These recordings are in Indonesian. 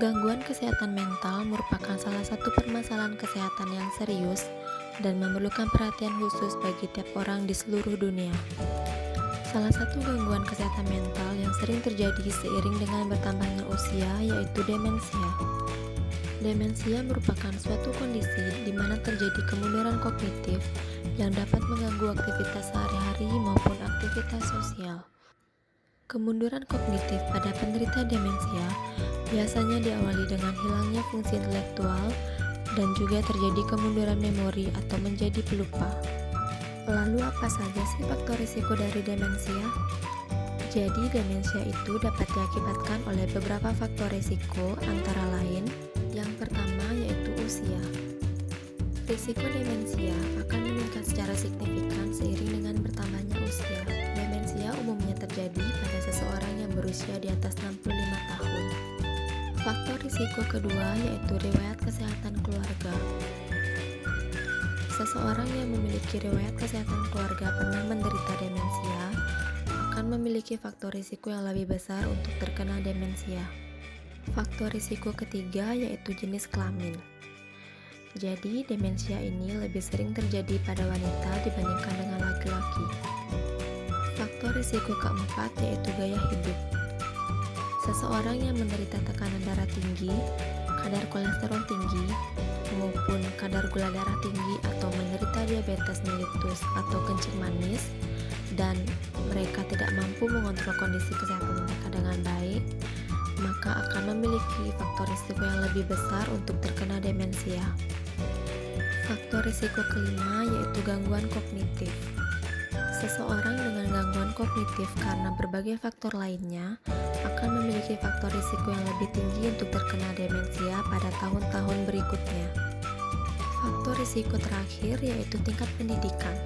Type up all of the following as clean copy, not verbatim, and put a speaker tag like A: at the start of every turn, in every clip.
A: Gangguan kesehatan mental merupakan salah satu permasalahan kesehatan yang serius dan memerlukan perhatian khusus bagi tiap orang di seluruh dunia. Salah satu gangguan kesehatan mental yang sering terjadi seiring dengan bertambahnya usia yaitu demensia. Demensia merupakan suatu kondisi di mana terjadi kemunduran kognitif yang dapat mengganggu aktivitas sehari-hari maupun aktivitas sosial. Kemunduran kognitif pada penderita demensia biasanya diawali dengan hilangnya fungsi intelektual dan juga terjadi kemunduran memori atau menjadi pelupa. Lalu apa saja sih faktor risiko dari demensia? Jadi demensia itu dapat diakibatkan oleh beberapa faktor risiko antara lain yang pertama yaitu usia. Risiko demensia akan meningkat secara signifikan seiring dengan bertambahnya usia. Demensia umumnya terjadi pada seseorang yang berusia di atas 65 tahun. Faktor risiko kedua yaitu riwayat kesehatan keluarga. Seseorang yang memiliki riwayat kesehatan keluarga pernah menderita demensia akan memiliki faktor risiko yang lebih besar untuk terkena demensia. Faktor risiko ketiga yaitu jenis kelamin. Jadi, demensia ini lebih sering terjadi pada wanita dibandingkan dengan laki-laki. Faktor risiko keempat yaitu gaya hidup. Seseorang yang menderita tekanan darah tinggi, kadar kolesterol tinggi, maupun kadar gula darah tinggi atau menderita diabetes mellitus atau kencing manis, dan mereka tidak mampu mengontrol kondisi kesehatan mereka dengan baik, maka akan memiliki faktor risiko yang lebih besar untuk terkena demensia. Faktor risiko kelima yaitu gangguan kognitif. Seseorang dengan gangguan kognitif karena berbagai faktor lainnya akan memiliki faktor risiko yang lebih tinggi untuk terkena demensia pada tahun-tahun berikutnya. Faktor risiko terakhir yaitu tingkat pendidikan.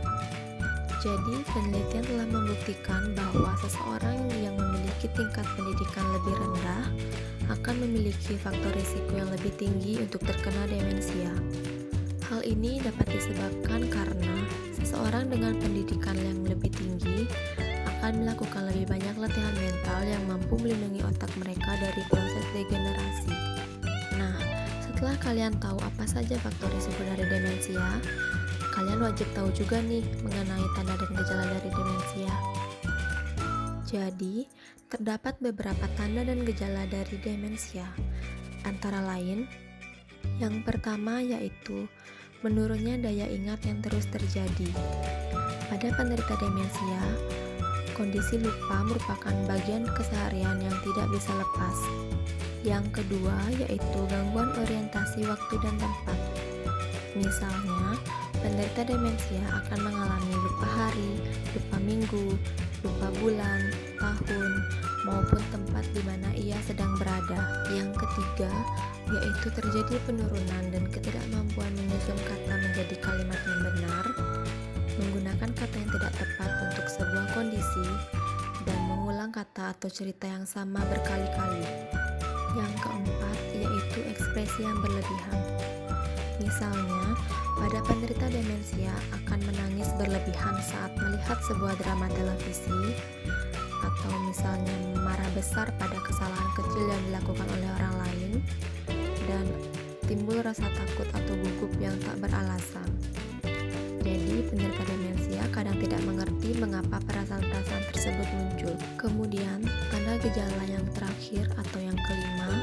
A: Jadi, penelitian telah membuktikan bahwa seseorang yang memiliki tingkat pendidikan lebih rendah akan memiliki faktor risiko yang lebih tinggi untuk terkena demensia. Hal ini dapat disebabkan karena seseorang dengan pendidikan yang lebih tinggi akan melakukan lebih banyak latihan mental yang mampu melindungi otak mereka dari proses degenerasi. Nah, setelah kalian tahu apa saja faktor risiko dari demensia, kalian wajib tahu juga nih mengenai tanda dan gejala dari demensia. Jadi, terdapat beberapa tanda dan gejala dari demensia. Antara lain, yang pertama yaitu menurunnya daya ingat yang terus terjadi. Pada penderita demensia, kondisi lupa merupakan bagian keseharian yang tidak bisa lepas. Yang kedua yaitu gangguan orientasi waktu dan tempat. Misalnya, penderita demensia akan mengalami lupa hari, lupa minggu, lupa bulan, tahun, maupun tempat di mana ia sedang berada. Yang ketiga, yaitu terjadi penurunan dan ketidakmampuan menyusun kata menjadi kalimat yang benar, menggunakan kata yang tidak tepat untuk sebuah kondisi, dan mengulang kata atau cerita yang sama berkali-kali. Yang keempat, yaitu ekspresi yang berlebihan. Misalnya, pada penderita demensia akan menangis berlebihan saat melihat sebuah drama televisi, atau misalnya marah besar pada kesalahan kecil yang dilakukan oleh orang lain, dan timbul rasa takut atau gugup yang tak beralasan. Jadi, penderita demensia kadang tidak mengerti mengapa perasaan-perasaan tersebut muncul. Kemudian, tanda gejala yang terakhir atau yang kelima,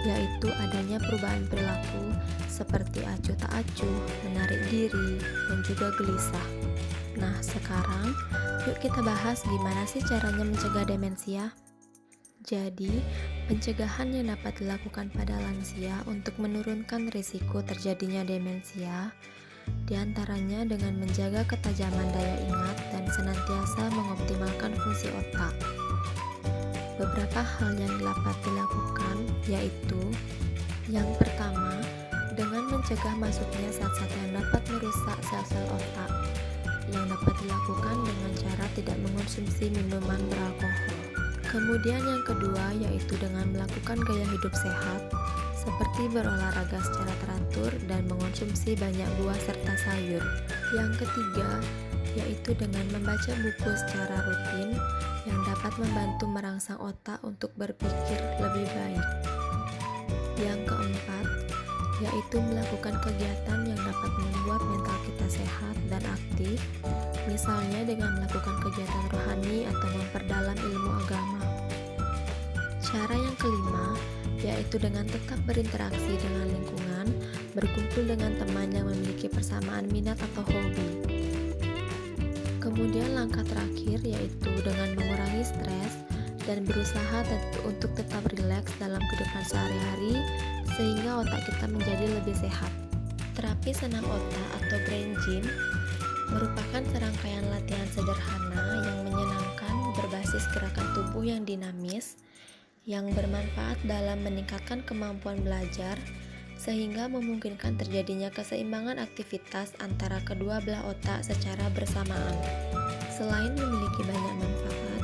A: yaitu adanya perubahan perilaku seperti acuh tak acuh, menarik diri, dan juga gelisah. Nah, sekarang yuk kita bahas gimana sih caranya mencegah demensia. Jadi, pencegahan yang dapat dilakukan pada lansia untuk menurunkan risiko terjadinya demensia diantaranya dengan menjaga ketajaman daya ingat dan senantiasa mengoptimalkan fungsi otak. Beberapa hal yang dapat dilakukan yaitu yang pertama, dengan mencegah masuknya zat-zat yang dapat merusak sel-sel otak, yang dapat dilakukan dengan cara tidak mengonsumsi minuman beralkohol. Kemudian yang kedua yaitu dengan melakukan gaya hidup sehat, seperti berolahraga secara teratur dan mengonsumsi banyak buah serta sayur. Yang ketiga yaitu dengan membaca buku secara rutin yang dapat membantu merangsang otak untuk berpikir lebih baik. Yang keempat, yaitu melakukan kegiatan yang dapat membuat mental kita sehat dan aktif, misalnya dengan melakukan kegiatan rohani atau memperdalam ilmu agama. Cara yang kelima, yaitu dengan tetap berinteraksi dengan lingkungan, berkumpul dengan teman yang memiliki persamaan minat atau hobi. Kemudian langkah terakhir yaitu dengan mengurangi stres dan berusaha untuk tetap rileks dalam kehidupan sehari-hari sehingga otak kita menjadi lebih sehat. Terapi senam otak atau brain gym merupakan serangkaian latihan sederhana yang menyenangkan berbasis gerakan tubuh yang dinamis yang bermanfaat dalam meningkatkan kemampuan belajar sehingga memungkinkan terjadinya keseimbangan aktivitas antara kedua belah otak secara bersamaan. Selain memiliki banyak manfaat,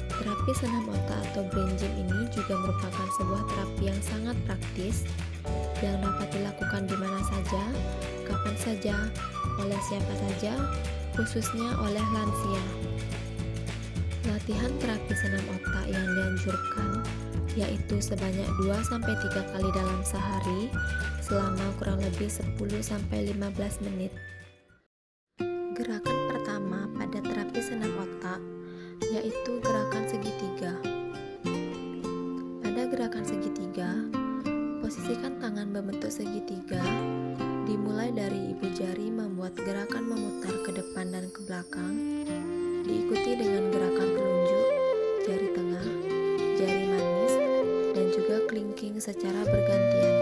A: terapi senam otak atau brain gym ini juga merupakan sebuah terapi yang sangat praktis yang dapat dilakukan di mana saja, kapan saja, oleh siapa saja, khususnya oleh lansia. Latihan terapi senam otak yang dianjurkan yaitu sebanyak 2-3 kali dalam sehari selama kurang lebih 10-15 menit. Gerakan pertama pada terapi senam otak yaitu gerakan segitiga. Pada gerakan segitiga, posisikan tangan membentuk segitiga, dimulai dari ibu jari membuat gerakan memutar ke depan dan ke belakang, diikuti dengan gerakan telunjuk, jari tengah, jari manis, dan juga kelingking secara bergantian.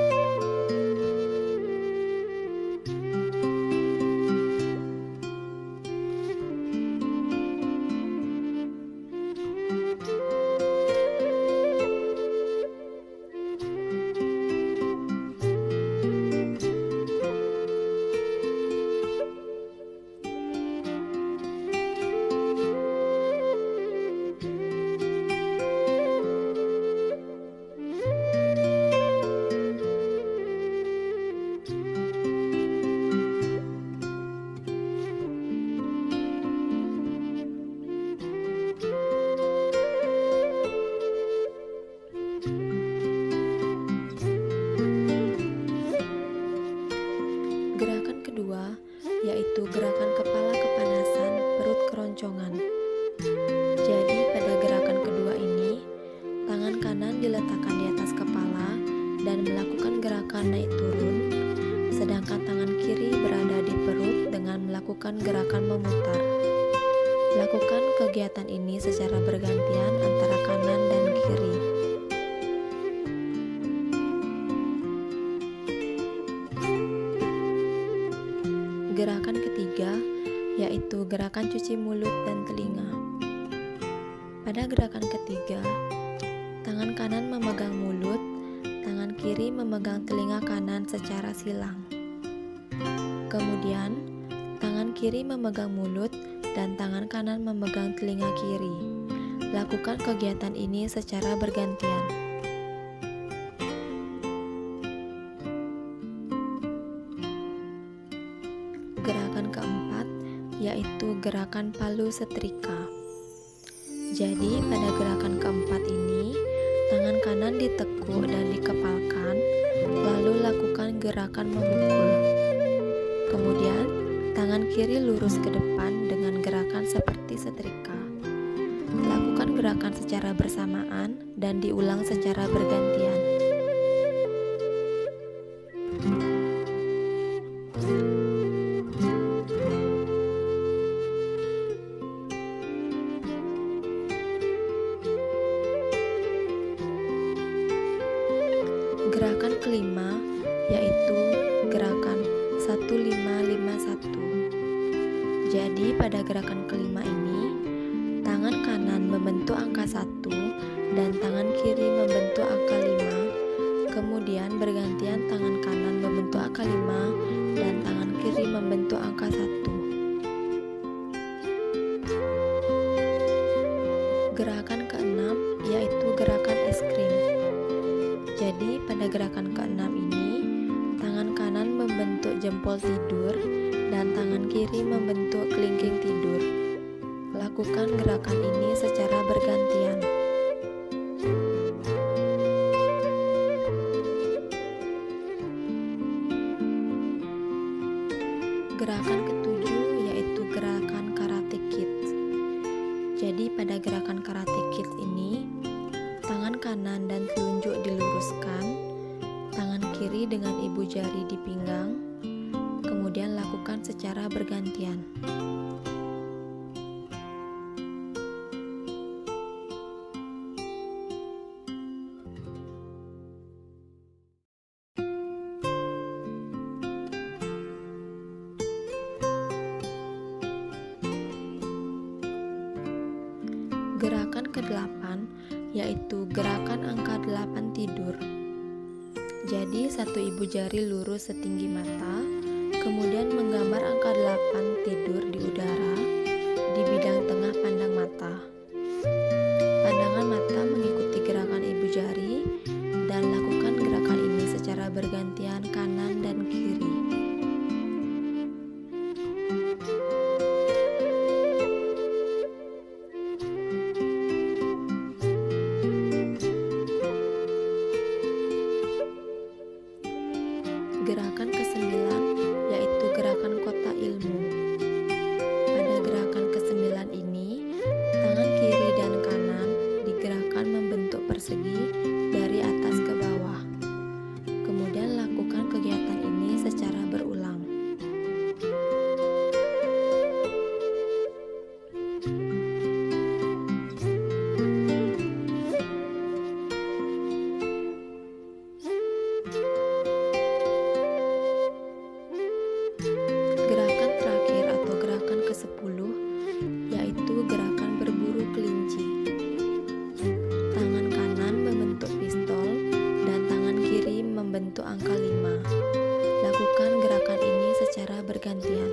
A: Gerakan kedua yaitu gerakan kepala kepanasan, perut keroncongan. Jadi pada gerakan kedua ini, tangan kanan diletakkan di atas kepala dan melakukan gerakan naik turun, sedangkan tangan kiri berada di perut dengan melakukan gerakan memutar. Lakukan kegiatan ini secara bergantian antara kanan dan kiri. Gerakan ketiga yaitu gerakan cuci mulut dan telinga. Pada gerakan ketiga, tangan kanan memegang mulut, tangan kiri memegang telinga kanan secara silang. Kemudian, tangan kiri memegang mulut dan tangan kanan memegang telinga kiri. Lakukan kegiatan ini secara bergantian. Gerakan keempat yaitu gerakan palu setrika. Jadi pada gerakan keempat ini, tangan kanan ditekuk dan dikepalkan, lalu lakukan gerakan memukul. Kemudian, tangan kiri lurus ke depan dengan gerakan seperti setrika. Lakukan gerakan secara bersamaan dan diulang secara bergantian. Gerakan kelima yaitu gerakan 1551. Jadi pada gerakan kelima ini, tangan kanan membentuk angka 1 dan tangan kiri membentuk angka 5. Kemudian bergantian tangan kanan membentuk angka 5 dan tangan kiri membentuk angka 1. Gerakan keenam yaitu gerakan es krim. Jadi pada gerakan keenam ini, tangan kanan membentuk jempol tidur dan tangan kiri membentuk kelingking tidur. Lakukan gerakan ini secara bergantian. Gerakan ketujuh yaitu gerakan Karate Kid. Jadi pada gerakan Karate Kid ini, tangan kanan dan telunjuk diluruskan, tangan kiri dengan ibu jari di pinggang, kemudian lakukan secara bergantian. Gerakan ke-8 yaitu gerakan angka 8 tidur. Jadi satu ibu jari lurus setinggi mata, kemudian menggambar angka 8 tidur di udara di bidang tengah pandang mata. Pandangan mata mengikuti gerakan ibu jari dan lakukan gerakan ini secara bergantian kanan dan kiri. Gerakan ke-9 yaitu gerakan kota ilmu. Pada gerakan ke-9 ini, tangan kiri dan kanan digerakkan membentuk persegi dari atas ke bawah. Kemudian lakukan kegiatan ini secara berulang. Gerakan terakhir atau gerakan ke-10 yaitu gerakan berburu kelinci. Tangan kanan membentuk pistol dan tangan kiri membentuk angka 5. Lakukan gerakan ini secara bergantian.